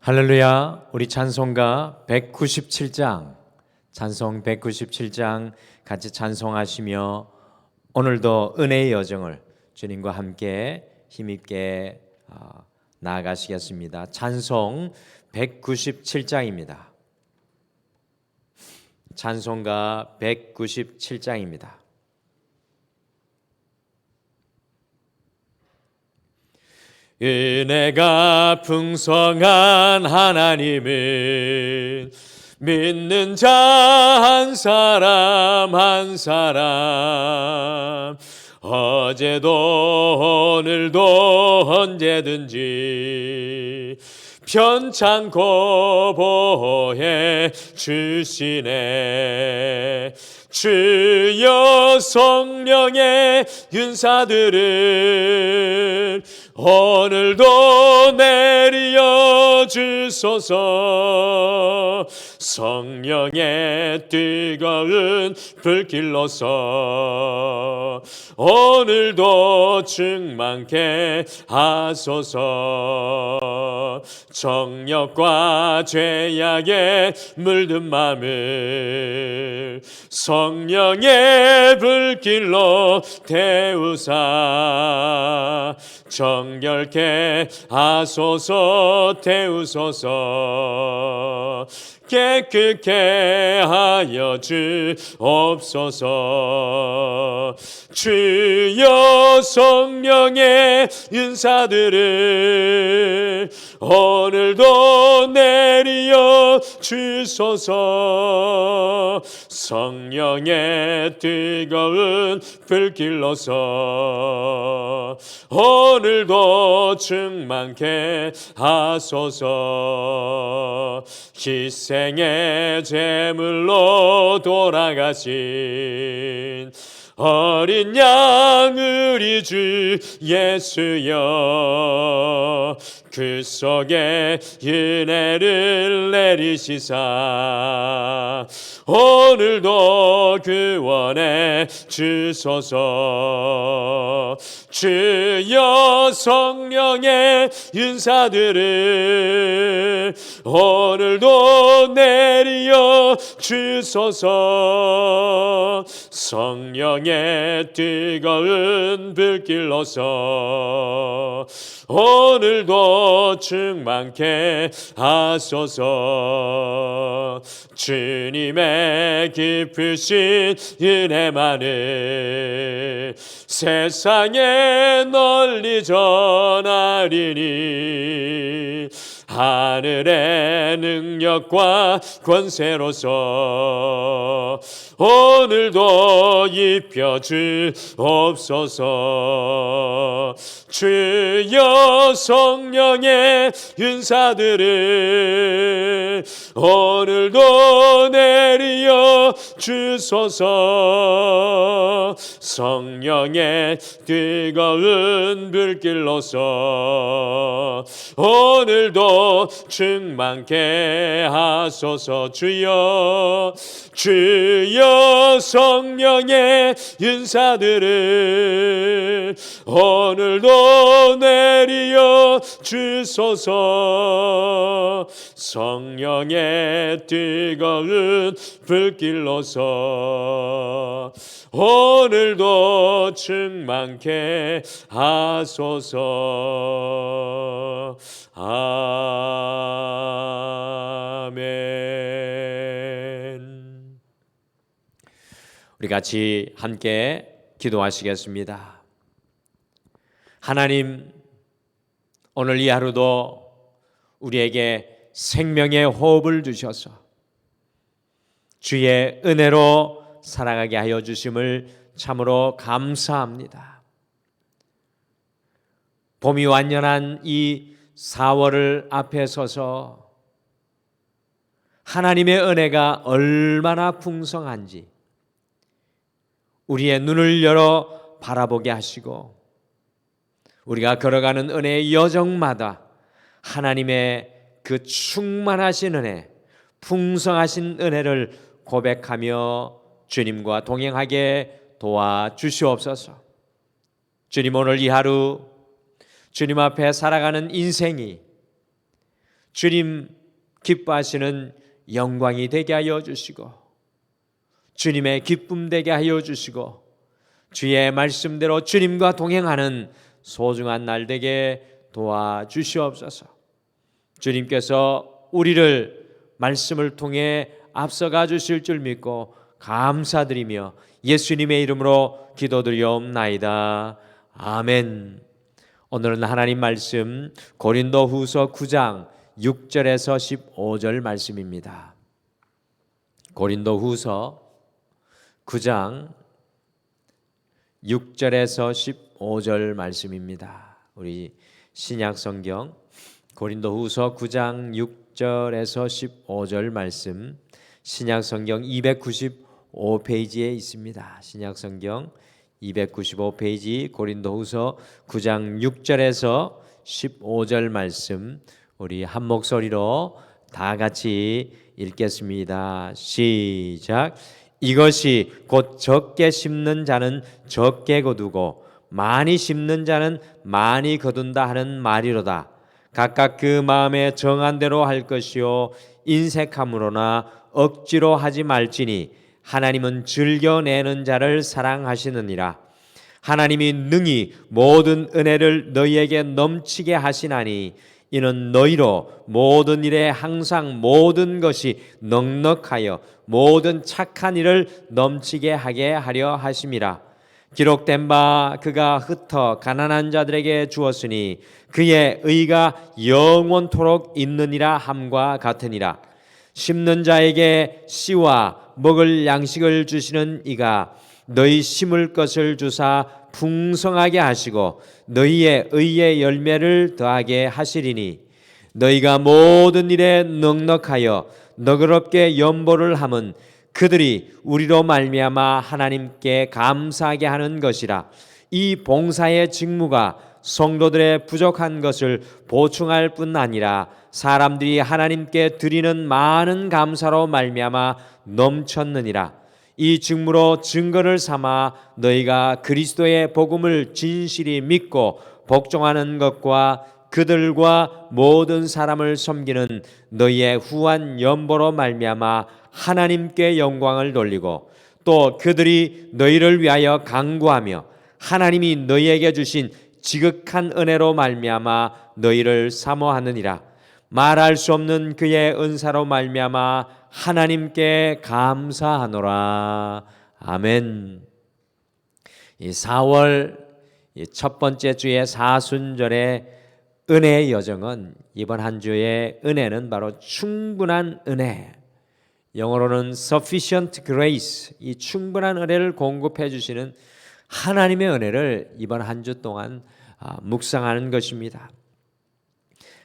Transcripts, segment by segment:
할렐루야. 우리 찬송가 197장, 찬송 197장 같이 찬송하시며 오늘도 은혜의 여정을 주님과 함께 힘있게 나아가시겠습니다. 찬송 197장입니다. 찬송가 197장입니다. 은혜가 풍성한 하나님을 믿는 자 한 사람 한 사람, 어제도 오늘도 언제든지 편찮고 보호해 주시네. 주여 성령의 윤사들을 오늘도 내려 주소서. 성령의 뜨거운 불길로서 오늘도 충만케 하소서. 정욕과 죄악에 물든 마음을 성령의 불길로 태우사 정결케 하소서. 태우소서. 깨끗게 하여 주옵소서. 주여 성령의 윤사들을 오늘도 내려 주소서. 성령의 뜨거운 불길로서 오늘도 충만케 하소서. 희생의 제물로 돌아가신 어린 양 우리 주 예수여, 그 속에 은혜를 내리시사 오늘도 구원해 주소서. 주여 성령의 윤사들을 오늘도 내려 주소서. 성령의 뜨거운 불길로서 오늘도 충만케 하소서. 주님의 깊으신 은혜만을 세상에 널리 전하리니 하늘의 능력과 권세로서 오늘도 입혀 주옵소서. 주여 성령의 윤사들을 오늘도 내려 주소서. 성령의 뜨거운 불길로서 오늘도 충만케 하소서. 주여 주여 성령의 윤사들을 오늘도 내려 주소서. 성령의 뜨거운 불길로서 오늘도 충만케 하소서. 아멘. 우리 같이 함께 기도하시겠습니다. 하나님, 오늘 이 하루도 우리에게 생명의 호흡을 주셔서 주의 은혜로 살아가게 하여 주심을 참으로 감사합니다. 봄이 완연한 이 4월을 앞에 서서 하나님의 은혜가 얼마나 풍성한지 우리의 눈을 열어 바라보게 하시고 우리가 걸어가는 은혜의 여정마다 하나님의 그 충만하신 은혜, 풍성하신 은혜를 고백하며 주님과 동행하게 도와주시옵소서. 주님, 오늘 이 하루 주님 앞에 살아가는 인생이 주님 기뻐하시는 영광이 되게 하여 주시고 주님의 기쁨 되게 하여 주시고 주의 말씀대로 주님과 동행하는 소중한 날 되게 도와주시옵소서. 주님께서 우리를 말씀을 통해 앞서가 주실 줄 믿고 감사드리며 예수님의 이름으로 기도드리옵나이다. 아멘. 오늘은 하나님 말씀 고린도후서 9장 6절에서 15절 말씀입니다. 고린도후서 9장 6절에서 15절 말씀입니다. 우리 신약성경 고린도후서 9장 6절에서 15절 말씀 신약성경 295페이지에 있습니다. 신약성경 295페이지 고린도후서 9장 6절에서 15절 말씀 우리 한 목소리로 다 같이 읽겠습니다. 시작. 이것이 곧 적게 심는 자는 적게 거두고 많이 심는 자는 많이 거둔다 하는 말이로다. 각각 그 마음에 정한 대로 할 것이요 인색함으로나 억지로 하지 말지니 하나님은 즐겨내는 자를 사랑하시느니라. 하나님이 능히 모든 은혜를 너희에게 넘치게 하시나니 이는 너희로 모든 일에 항상 모든 것이 넉넉하여 모든 착한 일을 넘치게 하게 하려 하심이라. 기록된 바 그가 흩어 가난한 자들에게 주었으니 그의 의가 영원토록 있느니라 함과 같으니라. 심는 자에게 씨와 먹을 양식을 주시는 이가 너희 심을 것을 주사 풍성하게 하시고 너희의 의의 열매를 더하게 하시리니 너희가 모든 일에 넉넉하여 너그럽게 연보를 함은 그들이 우리로 말미암아 하나님께 감사하게 하는 것이라. 이 봉사의 직무가 성도들의 부족한 것을 보충할 뿐 아니라 사람들이 하나님께 드리는 많은 감사로 말미암아 넘쳤느니라. 이 직무로 증거를 삼아 너희가 그리스도의 복음을 진실이 믿고 복종하는 것과 그들과 모든 사람을 섬기는 너희의 후한 연보로 말미암아 하나님께 영광을 돌리고 또 그들이 너희를 위하여 간구하며 하나님이 너희에게 주신 지극한 은혜로 말미암아 너희를 사모하느니라. 말할 수 없는 그의 은사로 말미암아 하나님께 감사하노라. 아멘. 이 4월 첫 번째 주의 사순절의 은혜의 여정은 이번 한 주의 은혜는 바로 충분한 은혜, 영어로는 sufficient grace, 이 충분한 은혜를 공급해 주시는 하나님의 은혜를 이번 한 주 동안 묵상하는 것입니다.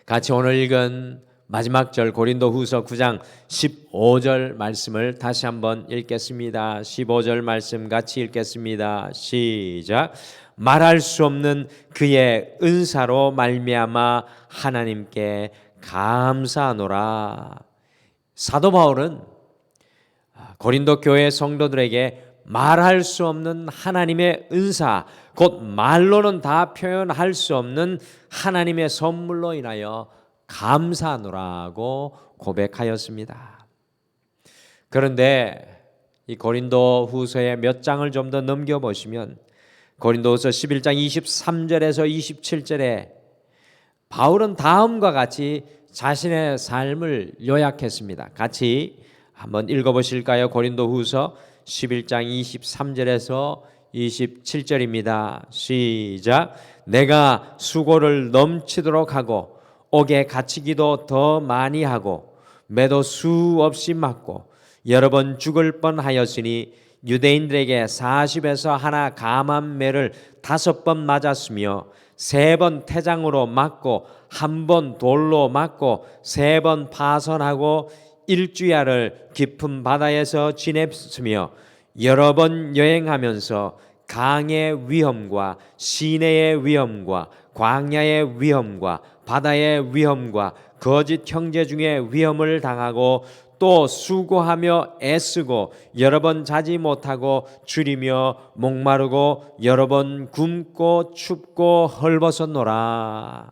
같이 오늘 읽은 마지막 절 고린도후서 9장 15절 말씀을 다시 한번 읽겠습니다. 15절 말씀 같이 읽겠습니다. 시작. 말할 수 없는 그의 은사로 말미암아 하나님께 감사하노라. 사도 바울은 고린도 교회 성도들에게 말할 수 없는 하나님의 은사, 곧 말로는 다 표현할 수 없는 하나님의 선물로 인하여 감사하노라고 고백하였습니다. 그런데 이 고린도 후서의 몇 장을 좀 더 넘겨보시면 고린도후서 11장 23절에서 27절에 바울은 다음과 같이 자신의 삶을 요약했습니다. 같이 한번 읽어보실까요? 고린도후서 11장 23절에서 27절입니다. 시작. 내가 수고를 넘치도록 하고 옥에 갇히기도 더 많이 하고 매도 수없이 맞고 여러 번 죽을 뻔하였으니 유대인들에게 40에서 하나 감한 매를 5번 맞았으며 3번 태장으로 맞고 1번 돌로 맞고 3번 파선하고 일주야를 깊은 바다에서 지냈으며 여러 번 여행하면서 강의 위험과 시내의 위험과 광야의 위험과 바다의 위험과 거짓 형제 중에 위험을 당하고 또 수고하며 애쓰고 여러 번 자지 못하고 줄이며 목마르고 여러 번 굶고 춥고 헐벗었노라.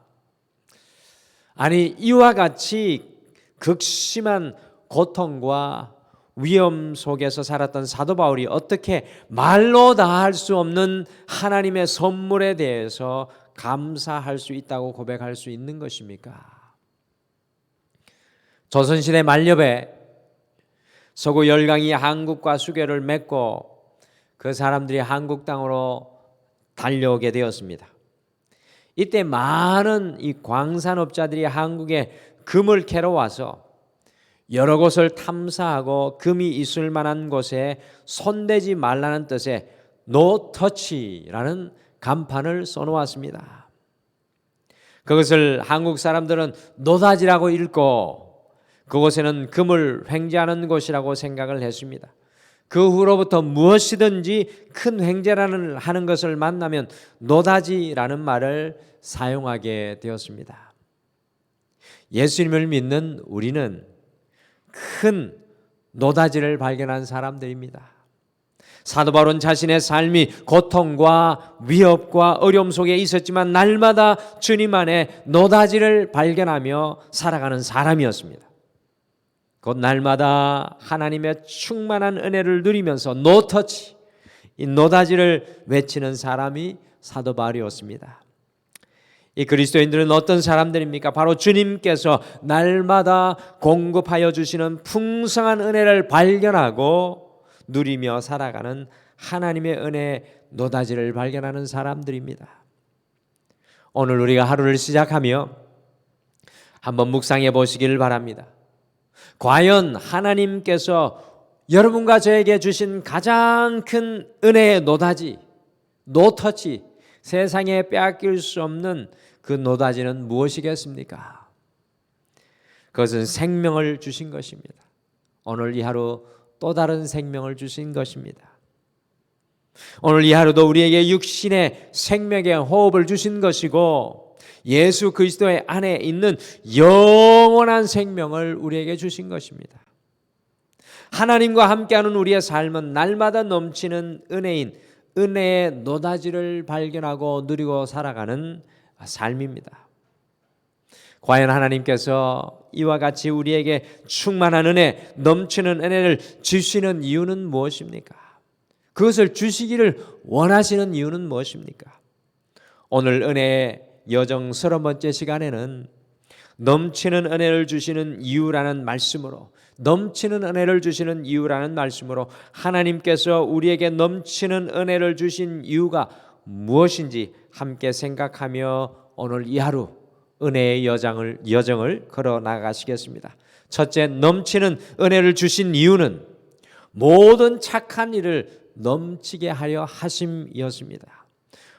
아니, 이와 같이 극심한 고통과 위험 속에서 살았던 사도 바울이 어떻게 말로 다 할 수 없는 하나님의 선물에 대해서 감사할 수 있다고 고백할 수 있는 것입니까? 조선시대 만렵에 서구 열강이 한국과 수교를 맺고 그 사람들이 한국 땅으로 달려오게 되었습니다. 이때 많은 이 광산업자들이 한국에 금을 캐러 와서 여러 곳을 탐사하고 금이 있을 만한 곳에 손대지 말라는 뜻의 No touch라는 간판을 써놓았습니다. 그것을 한국 사람들은 노다지라고 읽고 그곳에는 금을 횡재하는 곳이라고 생각을 했습니다. 그 후로부터 무엇이든지 큰 횡재라는 하는 것을 만나면 노다지라는 말을 사용하게 되었습니다. 예수님을 믿는 우리는 큰 노다지를 발견한 사람들입니다. 사도 바울은 자신의 삶이 고통과 위협과 어려움 속에 있었지만 날마다 주님 안에 노다지를 발견하며 살아가는 사람이었습니다. 곧 날마다 하나님의 충만한 은혜를 누리면서 노터치, 이 노다지를 외치는 사람이 사도 바울이었습니다. 이 그리스도인들은 어떤 사람들입니까? 바로 주님께서 날마다 공급하여 주시는 풍성한 은혜를 발견하고 누리며 살아가는 하나님의 은혜 노다지를 발견하는 사람들입니다. 오늘 우리가 하루를 시작하며 한번 묵상해 보시기를 바랍니다. 과연 하나님께서 여러분과 저에게 주신 가장 큰 은혜의 노다지, 노터치, 세상에 빼앗길 수 없는 그 노다지는 무엇이겠습니까? 그것은 생명을 주신 것입니다. 오늘 이 하루 또 다른 생명을 주신 것입니다. 오늘 이 하루도 우리에게 육신의 생명의 호흡을 주신 것이고 예수 그리스도의 안에 있는 영원한 생명을 우리에게 주신 것입니다. 하나님과 함께하는 우리의 삶은 날마다 넘치는 은혜의 노다지를 발견하고 누리고 살아가는 삶입니다. 과연 하나님께서 이와 같이 우리에게 충만한 은혜, 넘치는 은혜를 주시는 이유는 무엇입니까? 그것을 주시기를 원하시는 이유는 무엇입니까? 오늘 은혜의 여정 30번째 시간에는 넘치는 은혜를 주시는 이유라는 말씀으로 하나님께서 우리에게 넘치는 은혜를 주신 이유가 무엇인지 함께 생각하며 오늘 이 하루 은혜의 여정을 걸어 나가시겠습니다. 첫째, 넘치는 은혜를 주신 이유는 모든 착한 일을 넘치게 하려 하심이었습니다.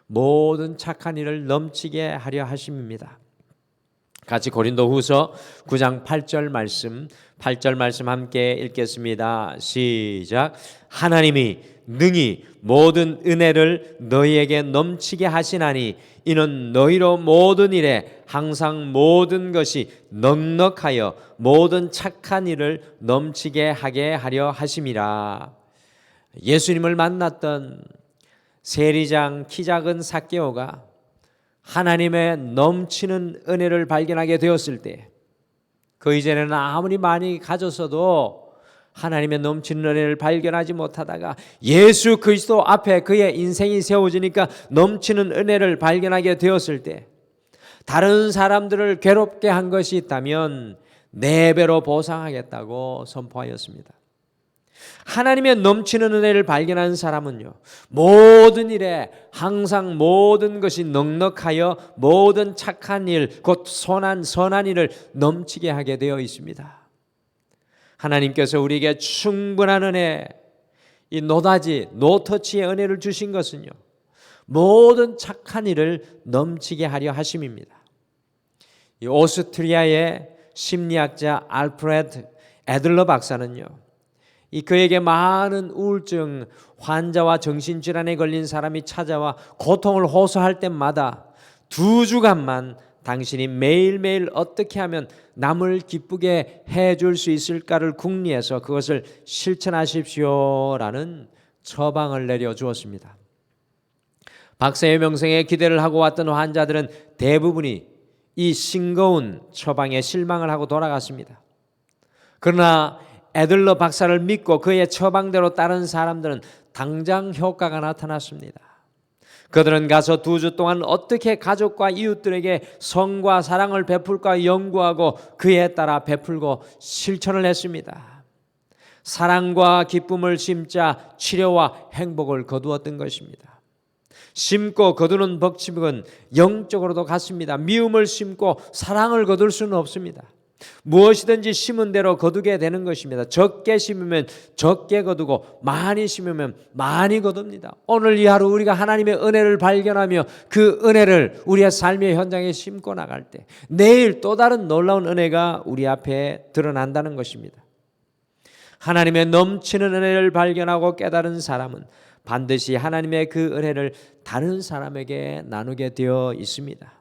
모든 착한 일을 넘치게 하려 하심입니다. 같이 고린도후서 9장 8절 말씀 함께 읽겠습니다. 시작. 하나님이 능히 모든 은혜를 너희에게 넘치게 하시나니 이는 너희로 모든 일에 항상 모든 것이 넉넉하여 모든 착한 일을 넘치게 하게 하려 하심이라. 예수님을 만났던 세리장 키 작은 삭개오가 하나님의 넘치는 은혜를 발견하게 되었을 때 그 이전에는 아무리 많이 가졌어도 하나님의 넘치는 은혜를 발견하지 못하다가 예수 그리스도 앞에 그의 인생이 세워지니까 넘치는 은혜를 발견하게 되었을 때 다른 사람들을 괴롭게 한 것이 있다면 4배로 보상하겠다고 선포하였습니다. 하나님의 넘치는 은혜를 발견한 사람은요, 모든 일에 항상 모든 것이 넉넉하여 모든 착한 일, 곧 선한 일을 넘치게 하게 되어 있습니다. 하나님께서 우리에게 충분한 은혜, 이 노다지, 노터치의 은혜를 주신 것은요, 모든 착한 일을 넘치게 하려 하심입니다. 이 오스트리아의 심리학자 알프레드 애들러 박사는요, 그에게 많은 우울증 환자와 정신질환에 걸린 사람이 찾아와 고통을 호소할 때마다 2주간만 당신이 매일매일 어떻게 하면 남을 기쁘게 해줄 수 있을까를 궁리해서 그것을 실천하십시오라는 처방을 내려주었습니다. 박사의 명성에 기대를 하고 왔던 환자들은 대부분이 이 싱거운 처방에 실망을 하고 돌아갔습니다. 그러나 애들러 박사를 믿고 그의 처방대로 따른 사람들은 당장 효과가 나타났습니다. 그들은 가서 2주 동안 어떻게 가족과 이웃들에게 성과 사랑을 베풀까 연구하고 그에 따라 베풀고 실천을 했습니다. 사랑과 기쁨을 심자 치료와 행복을 거두었던 것입니다. 심고 거두는 법칙은 영적으로도 같습니다. 미움을 심고 사랑을 거둘 수는 없습니다. 무엇이든지 심은 대로 거두게 되는 것입니다. 적게 심으면 적게 거두고 많이 심으면 많이 거둡니다. 오늘 이 하루 우리가 하나님의 은혜를 발견하며 그 은혜를 우리의 삶의 현장에 심고 나갈 때 내일 또 다른 놀라운 은혜가 우리 앞에 드러난다는 것입니다. 하나님의 넘치는 은혜를 발견하고 깨달은 사람은 반드시 하나님의 그 은혜를 다른 사람에게 나누게 되어 있습니다.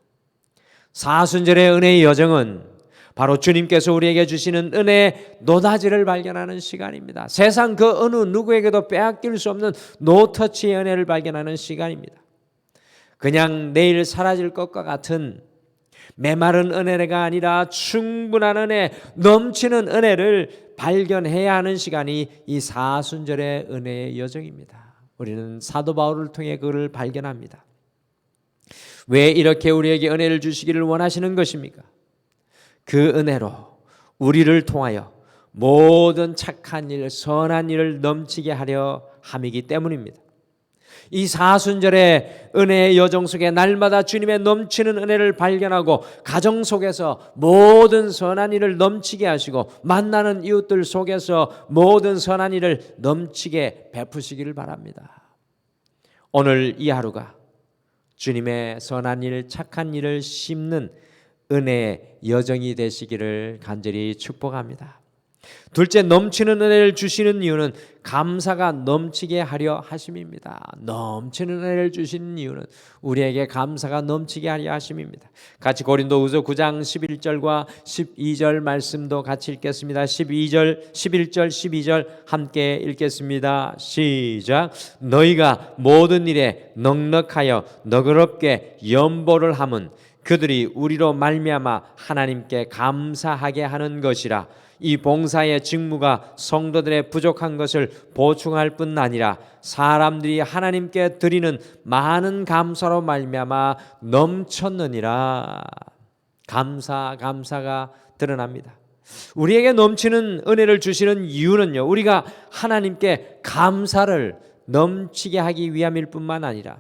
사순절의 은혜의 여정은 바로 주님께서 우리에게 주시는 은혜의 노다지를 발견하는 시간입니다. 세상 그 어느 누구에게도 빼앗길 수 없는 노터치의 은혜를 발견하는 시간입니다. 그냥 내일 사라질 것과 같은 메마른 은혜가 아니라 충분한 은혜, 넘치는 은혜를 발견해야 하는 시간이 이 사순절의 은혜의 여정입니다. 우리는 사도 바울을 통해 그를 발견합니다. 왜 이렇게 우리에게 은혜를 주시기를 원하시는 것입니까? 그 은혜로 우리를 통하여 모든 착한 일, 선한 일을 넘치게 하려 함이기 때문입니다. 이 사순절의 은혜의 여정 속에 날마다 주님의 넘치는 은혜를 발견하고 가정 속에서 모든 선한 일을 넘치게 하시고 만나는 이웃들 속에서 모든 선한 일을 넘치게 베푸시기를 바랍니다. 오늘 이 하루가 주님의 선한 일, 착한 일을 심는 은혜의 여정이 되시기를 간절히 축복합니다. 둘째, 넘치는 은혜를 주시는 이유는 감사가 넘치게 하려 하심입니다. 넘치는 은혜를 주시는 이유는 우리에게 감사가 넘치게 하려 하심입니다. 같이 고린도후서 9장 11절과 12절 말씀도 같이 읽겠습니다. 11절 12절 함께 읽겠습니다. 시작. 너희가 모든 일에 넉넉하여 너그럽게 연보를 함은 그들이 우리로 말미암아 하나님께 감사하게 하는 것이라. 이 봉사의 직무가 성도들의 부족한 것을 보충할 뿐 아니라 사람들이 하나님께 드리는 많은 감사로 말미암아 넘쳤느니라. 감사가 드러납니다. 우리에게 넘치는 은혜를 주시는 이유는요, 우리가 하나님께 감사를 넘치게 하기 위함일 뿐만 아니라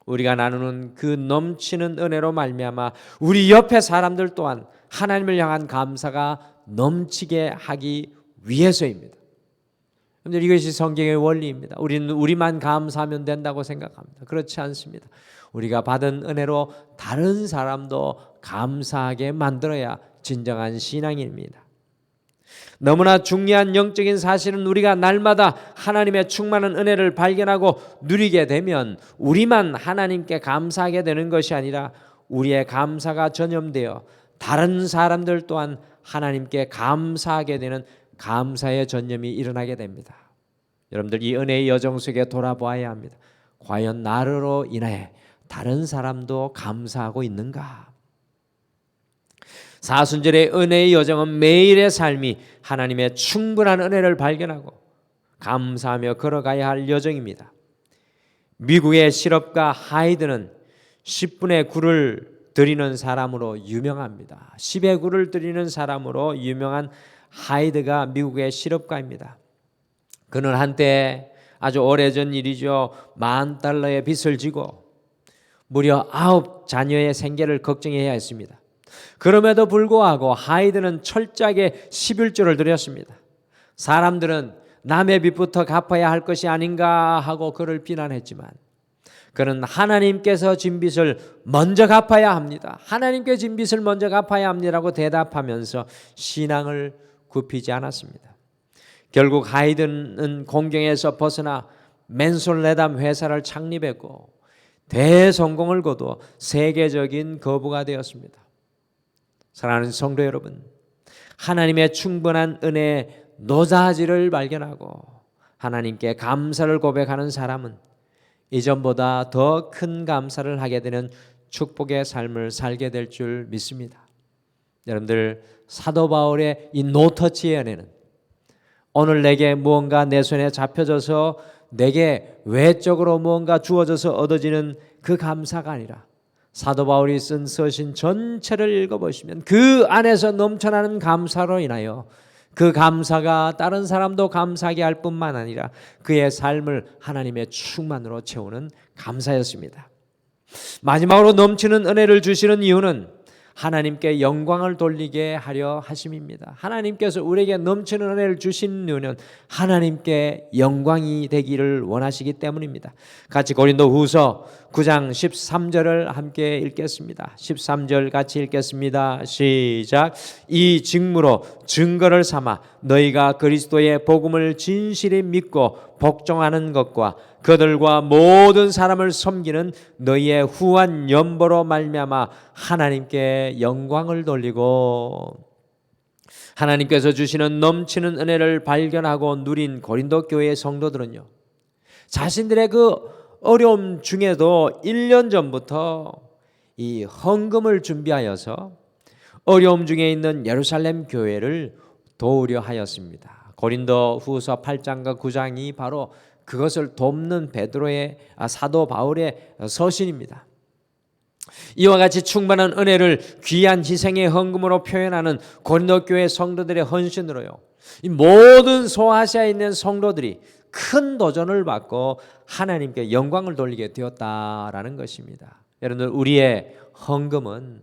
우리가 나누는 그 넘치는 은혜로 말미암아 우리 옆에 사람들 또한 하나님을 향한 감사가 넘치게 하기 위해서입니다. 여러분들, 이것이 성경의 원리입니다. 우리는 우리만 감사하면 된다고 생각합니다. 그렇지 않습니다. 우리가 받은 은혜로 다른 사람도 감사하게 만들어야 진정한 신앙입니다. 너무나 중요한 영적인 사실은 우리가 날마다 하나님의 충만한 은혜를 발견하고 누리게 되면 우리만 하나님께 감사하게 되는 것이 아니라 우리의 감사가 전염되어 다른 사람들 또한 하나님께 감사하게 되는 감사의 전염이 일어나게 됩니다. 여러분들, 이 은혜의 여정 속에 돌아보아야 합니다. 과연 나로 인해 다른 사람도 감사하고 있는가? 사순절의 은혜의 여정은 매일의 삶이 하나님의 충분한 은혜를 발견하고 감사하며 걸어가야 할 여정입니다. 미국의 실업가 하이드는 10분의 9를 드리는 사람으로 유명합니다. 10의 9를 드리는 사람으로 유명한 하이드가 미국의 실업가입니다. 그는 한때 아주 오래전 일이죠. $10,000의 빚을 지고 무려 9자녀의 생계를 걱정해야 했습니다. 그럼에도 불구하고 하이드는 철저하게 11조를 드렸습니다. 사람들은 남의 빚부터 갚아야 할 것이 아닌가 하고 그를 비난했지만 그는 하나님께서 진 빚을 먼저 갚아야 합니다. 하나님께 진 빚을 먼저 갚아야 합니다라고 대답하면서 신앙을 굽히지 않았습니다. 결국 하이드는 공경에서 벗어나 맨솔 레담 회사를 창립했고 대성공을 거두어 세계적인 거부가 되었습니다. 사랑하는 성도 여러분, 하나님의 충분한 은혜의 노자지를 발견하고 하나님께 감사를 고백하는 사람은 이전보다 더 큰 감사를 하게 되는 축복의 삶을 살게 될 줄 믿습니다. 여러분들, 사도 바울의 이 노터치의 은혜는 오늘 내게 무언가 내 손에 잡혀져서 내게 외적으로 무언가 주어져서 얻어지는 그 감사가 아니라 사도 바울이 쓴 서신 전체를 읽어보시면 그 안에서 넘쳐나는 감사로 인하여 그 감사가 다른 사람도 감사하게 할 뿐만 아니라 그의 삶을 하나님의 충만으로 채우는 감사였습니다. 마지막으로 넘치는 은혜를 주시는 이유는 하나님께 영광을 돌리게 하려 하심입니다. 하나님께서 우리에게 넘치는 은혜를 주신 이유는 하나님께 영광이 되기를 원하시기 때문입니다. 같이 고린도후서 9장 13절을 함께 읽겠습니다. 13절 같이 읽겠습니다. 시작. 이 직무로 증거를 삼아 너희가 그리스도의 복음을 진실히 믿고 복종하는 것과 그들과 모든 사람을 섬기는 너희의 후한 연보로 말미암아 하나님께 영광을 돌리고, 하나님께서 주시는 넘치는 은혜를 발견하고 누린 고린도 교회의 성도들은요, 자신들의 그 어려움 중에도 1년 전부터 이 헌금을 준비하여서 어려움 중에 있는 예루살렘 교회를 도우려 하였습니다. 고린도 후서 8장과 9장이 바로 그것을 돕는 베드로의 사도 바울의 서신입니다. 이와 같이 충만한 은혜를 귀한 희생의 헌금으로 표현하는 고린도 교회 성도들의 헌신으로요, 이 모든 소아시아에 있는 성도들이 큰 도전을 받고 하나님께 영광을 돌리게 되었다라는 것입니다. 여러분들, 우리의 헌금은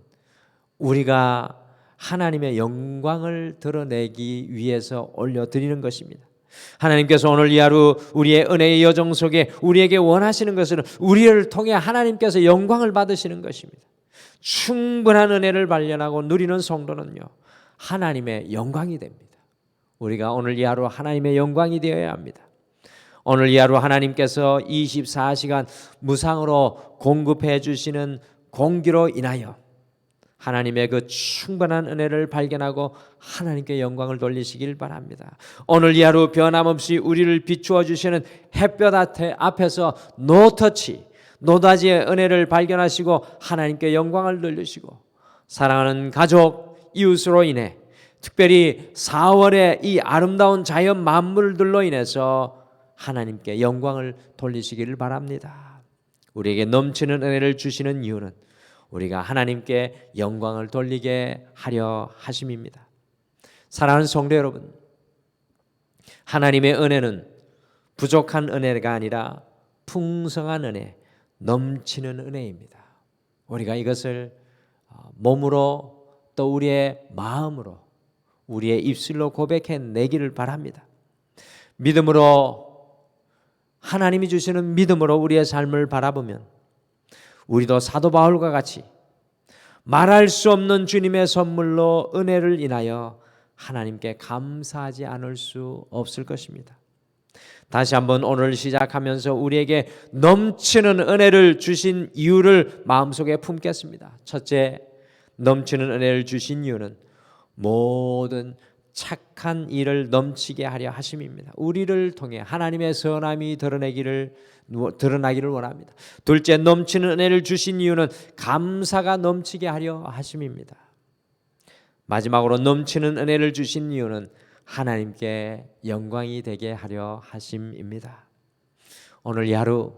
우리가 하나님의 영광을 드러내기 위해서 올려드리는 것입니다. 하나님께서 오늘 이 하루 우리의 은혜의 여정 속에 우리에게 원하시는 것은 우리를 통해 하나님께서 영광을 받으시는 것입니다. 충분한 은혜를 발견하고 누리는 성도는요, 하나님의 영광이 됩니다. 우리가 오늘 이 하루 하나님의 영광이 되어야 합니다. 오늘 이 하루 하나님께서 24시간 무상으로 공급해 주시는 공기로 인하여 하나님의 그 충분한 은혜를 발견하고 하나님께 영광을 돌리시길 바랍니다. 오늘 이 하루 변함없이 우리를 비추어 주시는 햇볕 앞에서 노터치, 노다지의 은혜를 발견하시고 하나님께 영광을 돌리시고, 사랑하는 가족, 이웃으로 인해 특별히 4월의 이 아름다운 자연 만물들로 인해서 하나님께 영광을 돌리시기를 바랍니다. 우리에게 넘치는 은혜를 주시는 이유는 우리가 하나님께 영광을 돌리게 하려 하심입니다. 사랑하는 성도 여러분, 하나님의 은혜는 부족한 은혜가 아니라 풍성한 은혜, 넘치는 은혜입니다. 우리가 이것을 몸으로 또 우리의 마음으로 우리의 입술로 고백해 내기를 바랍니다. 믿음으로, 하나님이 주시는 믿음으로 우리의 삶을 바라보면 우리도 사도 바울과 같이 말할 수 없는 주님의 선물로 은혜를 인하여 하나님께 감사하지 않을 수 없을 것입니다. 다시 한번 오늘 시작하면서 우리에게 넘치는 은혜를 주신 이유를 마음속에 품겠습니다. 첫째, 넘치는 은혜를 주신 이유는 모든 착한 일을 넘치게 하려 하심입니다. 우리를 통해 하나님의 선함이 드러나기를 원합니다. 둘째, 넘치는 은혜를 주신 이유는 감사가 넘치게 하려 하심입니다. 마지막으로 넘치는 은혜를 주신 이유는 하나님께 영광이 되게 하려 하심입니다. 오늘 이 하루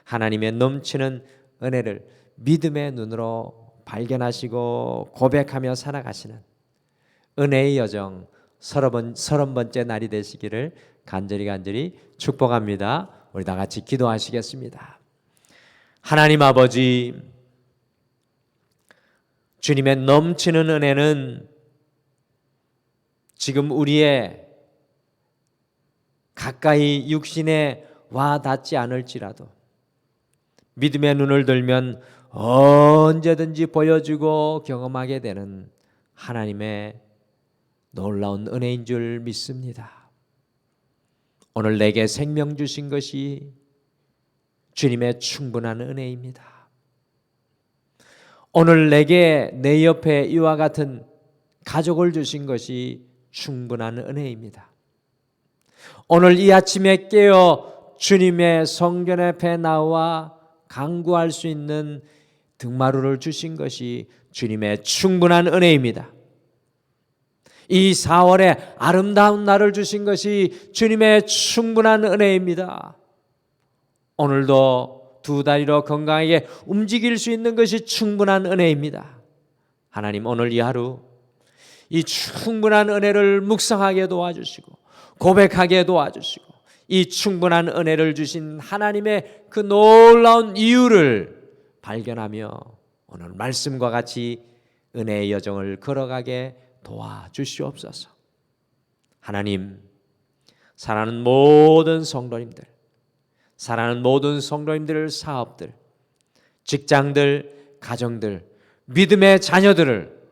하나님의 넘치는 은혜를 믿음의 눈으로 발견하시고 고백하며 살아가시는 은혜의 여정 30번째 날이 되시기를 간절히 축복합니다. 우리 다 같이 기도하시겠습니다. 하나님 아버지, 주님의 넘치는 은혜는 지금 우리의 가까이 육신에 와 닿지 않을지라도 믿음의 눈을 들면 언제든지 보여주고 경험하게 되는 하나님의 놀라운 은혜인 줄 믿습니다. 오늘 내게 생명 주신 것이 주님의 충분한 은혜입니다. 오늘 내게 내 옆에 이와 같은 가족을 주신 것이 충분한 은혜입니다. 오늘 이 아침에 깨어 주님의 성전 앞에 나와 간구할 수 있는 등마루를 주신 것이 주님의 충분한 은혜입니다. 이 4월에 아름다운 날을 주신 것이 주님의 충분한 은혜입니다. 오늘도 두 다리로 건강하게 움직일 수 있는 것이 충분한 은혜입니다. 하나님, 오늘 이 하루 이 충분한 은혜를 묵상하게 도와주시고 고백하게 도와주시고 이 충분한 은혜를 주신 하나님의 그 놀라운 이유를 발견하며 오늘 말씀과 같이 은혜의 여정을 걸어가게 도와주시옵소서. 하나님, 사랑하는 모든 성도님들, 사랑하는 모든 성도님들 사업들, 직장들, 가정들, 믿음의 자녀들을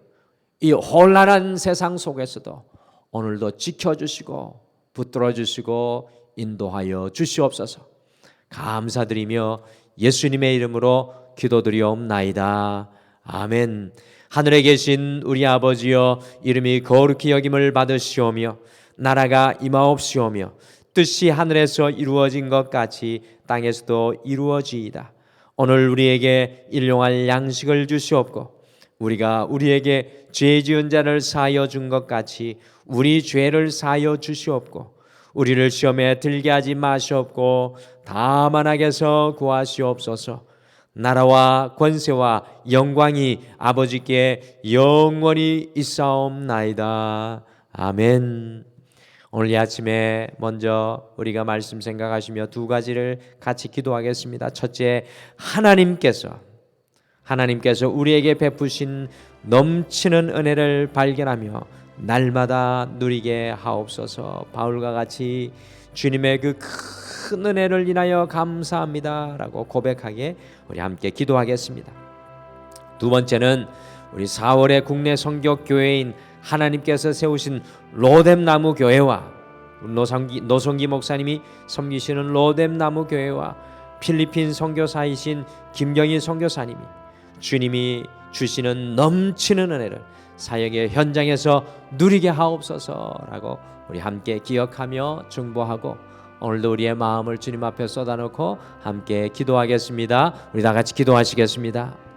이 혼란한 세상 속에서도 오늘도 지켜주시고 붙들어주시고 인도하여 주시옵소서. 감사드리며 예수님의 이름으로 기도드리옵나이다. 아멘. 하늘에 계신 우리 아버지여, 이름이 거룩히 여김을 받으시오며 나라가 임하옵시오며 뜻이 하늘에서 이루어진 것 같이 땅에서도 이루어지이다. 오늘 우리에게 일용할 양식을 주시옵고 우리가 우리에게 죄 지은 자를 사하여 준 것 같이 우리 죄를 사하여 주시옵고 우리를 시험에 들게 하지 마시옵고 다만 악에서 구하시옵소서. 나라와 권세와 영광이 아버지께 영원히 있사옵나이다. 아멘. 오늘 이 아침에 먼저 우리가 말씀 생각하시며 두 가지를 같이 기도하겠습니다. 첫째, 하나님께서 우리에게 베푸신 넘치는 은혜를 발견하며 날마다 누리게 하옵소서. 바울과 같이 주님의 그 큰 은혜를 인하여 감사합니다 라고 고백하게 우리 함께 기도하겠습니다. 두 번째는 우리 4월의 국내 선교교회인 하나님께서 세우신 로뎀나무 교회와 노성기 목사님이 섬기시는 로뎀나무 교회와 필리핀 선교사이신 김경희 선교사님이 주님이 주시는 넘치는 은혜를 사역의 현장에서 누리게 하옵소서라고 우리 함께 기억하며 중보하고 오늘도 우리의 마음을 주님 앞에 쏟아놓고 함께 기도하겠습니다. 우리 다 같이 기도하시겠습니다.